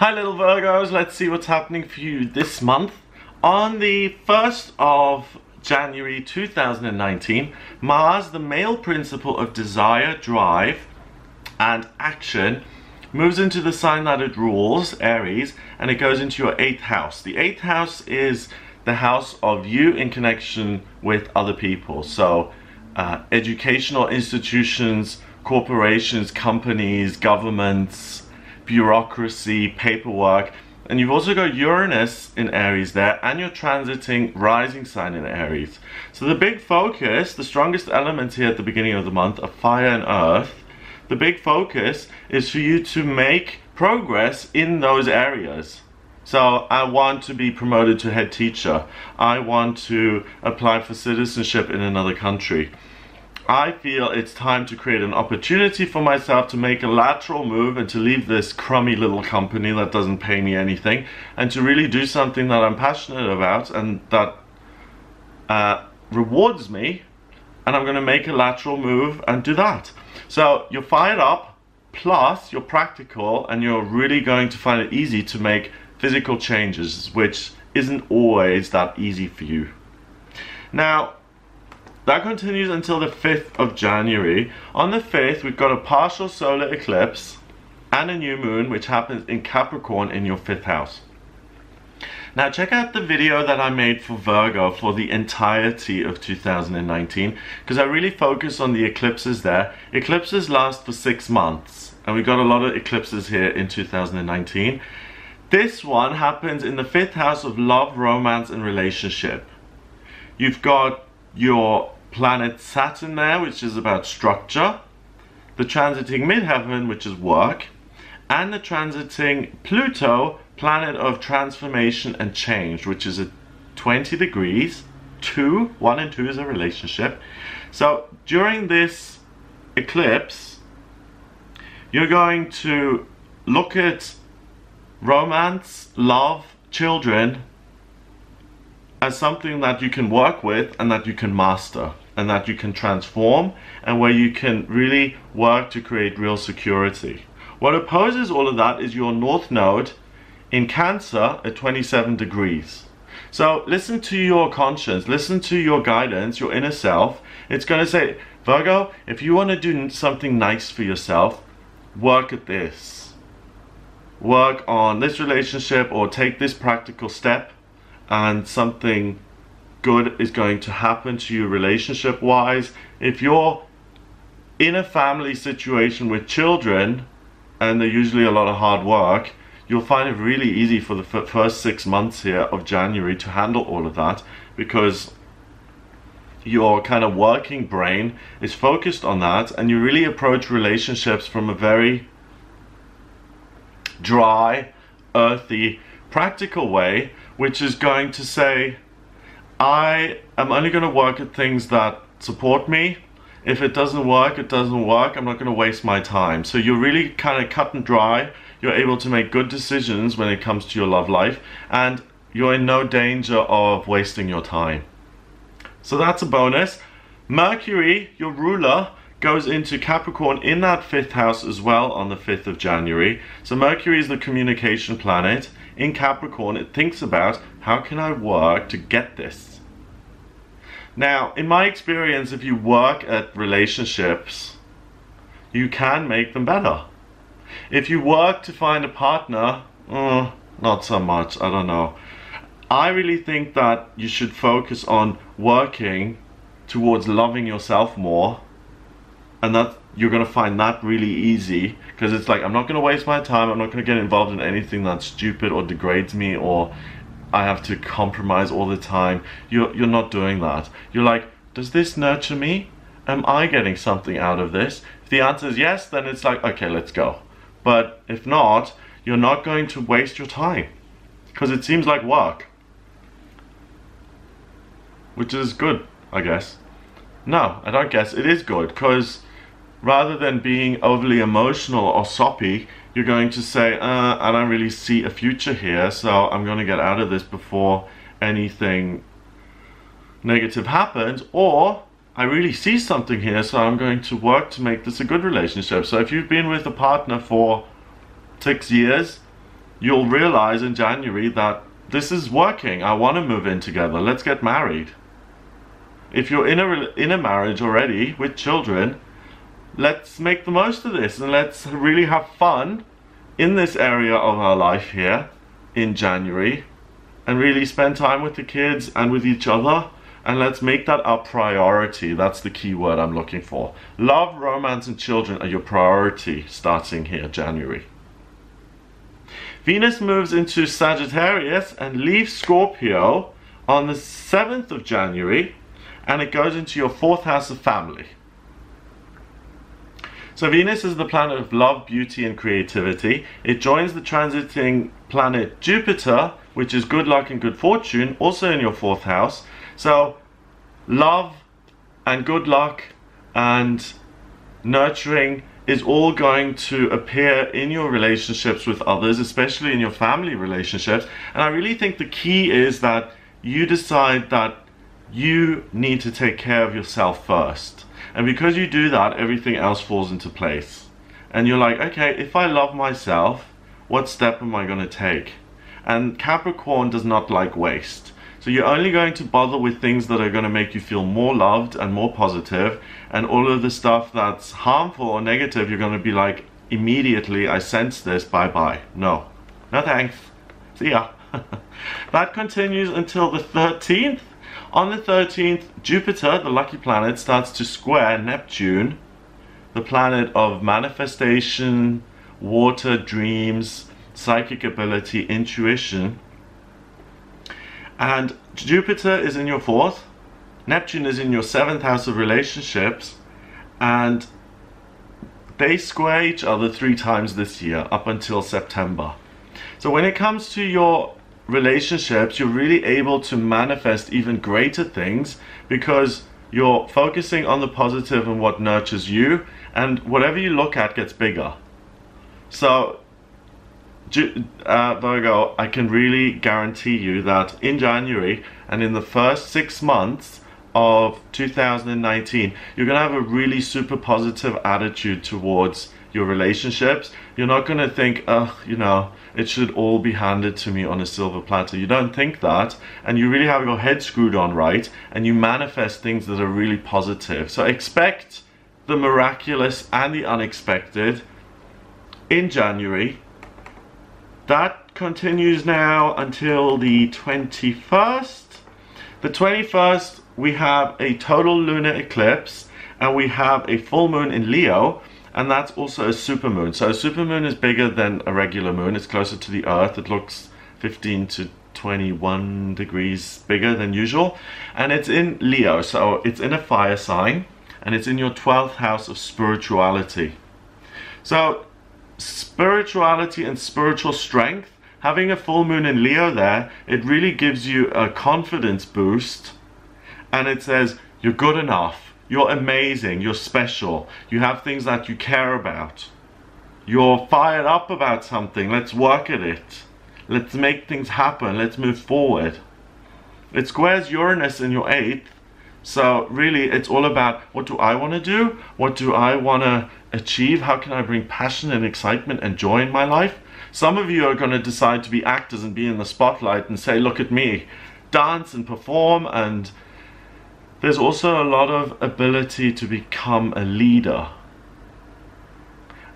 Hi little Virgos, let's see what's happening for you this month. On the 1st of January 2019, Mars, the male principle of desire, drive, and action, moves into the sign that it rules, Aries, and it goes into your 8th house. The 8th house is the house of you in connection with other people. So educational institutions, corporations, companies, governments, bureaucracy, paperwork, and you've also got Uranus in Aries there, and you're transiting rising sign in Aries. So the big focus, the strongest elements here at the beginning of the month are fire and earth. The big focus is for you to make progress in those areas. So I want to be promoted to head teacher. I want to apply for citizenship in another country. I feel it's time to create an opportunity for myself to make a lateral move and to leave this crummy little company that doesn't pay me anything and to really do something that I'm passionate about and that rewards me, and I'm going to make a lateral move and do that. So you're fired up, plus you're practical, and you're really going to find it easy to make physical changes, which isn't always that easy for you. Now, that continues until the 5th of January. On the 5th, we've got a partial solar eclipse and a new moon, which happens in Capricorn in your 5th house. Now, check out the video that I made for Virgo for the entirety of 2019, because I really focus on the eclipses there. Eclipses last for 6 months, and we got a lot of eclipses here in 2019. This one happens in the 5th house of love, romance, and relationship. You've got your planet Saturn there, which is about structure, the transiting midheaven, which is work, and the transiting Pluto, planet of transformation and change, which is at 20 degrees. 1 and 2 is a relationship. So during this eclipse, you're going to look at romance, love, children as something that you can work with and that you can master and that you can transform, and where you can really work to create real security. What opposes all of that is your North Node in Cancer at 27 degrees. So listen to your conscience, listen to your guidance, your inner self. It's going to say, Virgo, if you want to do something nice for yourself, work at this. Work on this relationship or take this practical step, and something good is going to happen to you relationship wise. If you're in a family situation with children, and they're usually a lot of hard work, you'll find it really easy for the first 6 months here of January to handle all of that, because your kind of working brain is focused on that, and you really approach relationships from a very dry, earthy, practical way, which is going to say, I am only going to work at things that support me. If it doesn't work, it doesn't work. I'm not going to waste my time. So you're really kind of cut and dry. You're able to make good decisions when it comes to your love life, and you're in no danger of wasting your time. So that's a bonus. Mercury, your ruler, goes into Capricorn in that 5th house as well on the 5th of January. So Mercury is the communication planet. In Capricorn, it thinks about, how can I work to get this? Now, in my experience, if you work at relationships, you can make them better. If you work to find a partner, not so much, I don't know. I really think that you should focus on working towards loving yourself more, and that you're going to find that really easy, because it's like, I'm not going to waste my time, I'm not going to get involved in anything that's stupid or degrades me, or I have to compromise all the time. You're not doing that. You're like, does this nurture me? Am I getting something out of this? If the answer is yes, then it's like, okay, let's go. But if not, you're not going to waste your time, because it seems like work, which is good, I guess. No, I don't guess. It is good, because rather than being overly emotional or soppy, you're going to say, I don't really see a future here, so I'm going to get out of this before anything negative happens, or I really see something here, so I'm going to work to make this a good relationship. So if you've been with a partner for 6 years, you'll realize in January that this is working. I want to move in together. Let's get married. If you're in a marriage already with children, let's make the most of this and let's really have fun in this area of our life here in January and really spend time with the kids and with each other, and let's make that our priority. That's the key word I'm looking for. Love, romance and children are your priority starting here January. Venus moves into Sagittarius and leaves Scorpio on the 7th of January, and it goes into your 4th house of family. So Venus is the planet of love, beauty and creativity. It joins the transiting planet Jupiter, which is good luck and good fortune, also in your 4th house. So love and good luck and nurturing is all going to appear in your relationships with others, especially in your family relationships. And I really think the key is that you decide that you need to take care of yourself first. And because you do that, everything else falls into place. And you're like, okay, if I love myself, what step am I going to take? And Capricorn does not like waste. So you're only going to bother with things that are going to make you feel more loved and more positive, and all of the stuff that's harmful or negative, you're going to be like, immediately, I sense this, bye-bye. No thanks, see ya. That continues until the 13th. On the 13th, Jupiter, the lucky planet, starts to square Neptune, the planet of manifestation, water, dreams, psychic ability, intuition. And Jupiter is in your 4th, Neptune is in your 7th house of relationships, and they square each other 3 times this year up until September. So when it comes to your relationships, you're really able to manifest even greater things because you're focusing on the positive and what nurtures you, and whatever you look at gets bigger. So Virgo, I can really guarantee you that in January and in the first 6 months of 2019, you're going to have a really super positive attitude towards your relationships. You're not going to think, oh, you know, it should all be handed to me on a silver platter. You don't think that, and you really have your head screwed on right, and you manifest things that are really positive. So expect the miraculous and the unexpected in January. That continues now until the 21st. The 21st, we have a total lunar eclipse, and we have a full moon in Leo, and that's also a supermoon. So a supermoon is bigger than a regular moon. It's closer to the Earth. It looks 15 to 21 degrees bigger than usual. And it's in Leo, so it's in a fire sign, and it's in your 12th house of spirituality. So spirituality and spiritual strength, having a full moon in Leo there, it really gives you a confidence boost, and it says you're good enough, you're amazing, you're special, you have things that you care about, you're fired up about something, let's work at it, let's make things happen, let's move forward. It squares Uranus in your 8th, so really it's all about, what do I want to do? What do I want to achieve? How can I bring passion and excitement and joy in my life? Some of you are going to decide to be actors and be in the spotlight and say, look at me, dance and perform. And there's also a lot of ability to become a leader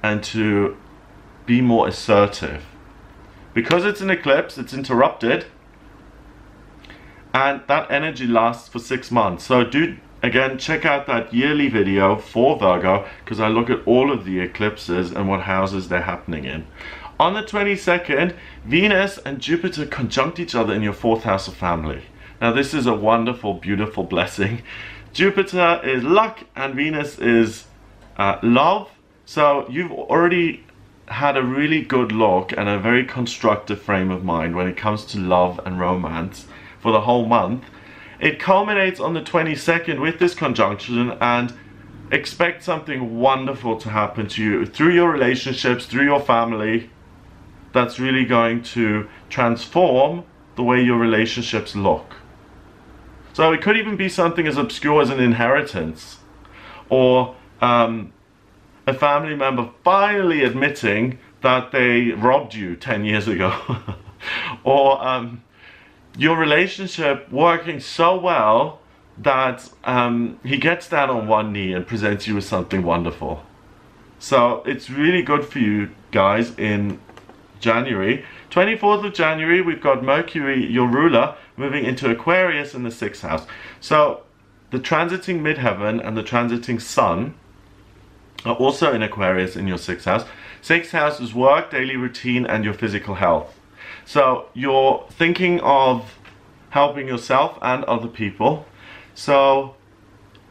and to be more assertive. Because it's an eclipse, it's interrupted, and that energy lasts for 6 months. So do, again, check out that yearly video for Virgo, because I look at all of the eclipses and what houses they're happening in. On the 22nd, Venus and Jupiter conjunct each other in your 4th house of family. Now this is a wonderful, beautiful blessing. Jupiter is luck and Venus is love. So you've already had a really good look and a very constructive frame of mind when it comes to love and romance for the whole month. It culminates on the 22nd with this conjunction, and expect something wonderful to happen to you through your relationships, through your family. That's really going to transform the way your relationships look. So it could even be something as obscure as an inheritance, or a family member finally admitting that they robbed you 10 years ago. Or your relationship working so well that he gets down on one knee and presents you with something wonderful. So it's really good for you guys in January. 24th of January, we've got Mercury, your ruler, moving into Aquarius in the 6th house. So the transiting midheaven and the transiting sun are also in Aquarius in your 6th house. 6th house is work, daily routine, and your physical health. So you're thinking of helping yourself and other people. So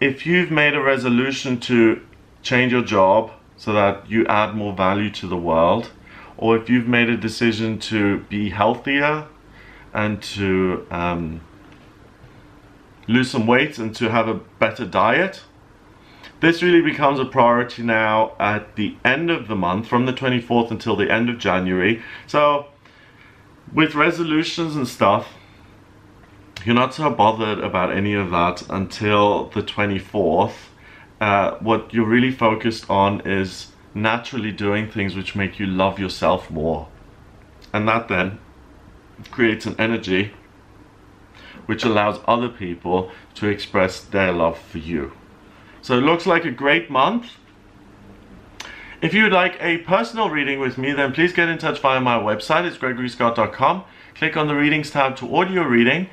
if you've made a resolution to change your job so that you add more value to the world, or if you've made a decision to be healthier and to lose some weight and to have a better diet, this really becomes a priority now at the end of the month, from the 24th until the end of January. So with resolutions and stuff, you're not so bothered about any of that until the 24th. What you're really focused on is naturally doing things which make you love yourself more. And that then creates an energy which allows other people to express their love for you. So it looks like a great month. If you would like a personal reading with me, then please get in touch via my website. It's gregoryscott.com. Click on the readings tab to order your reading.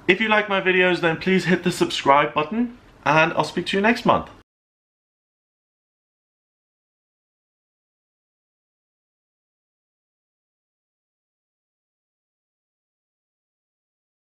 If you like my videos, then please hit the subscribe button, and I'll speak to you next month.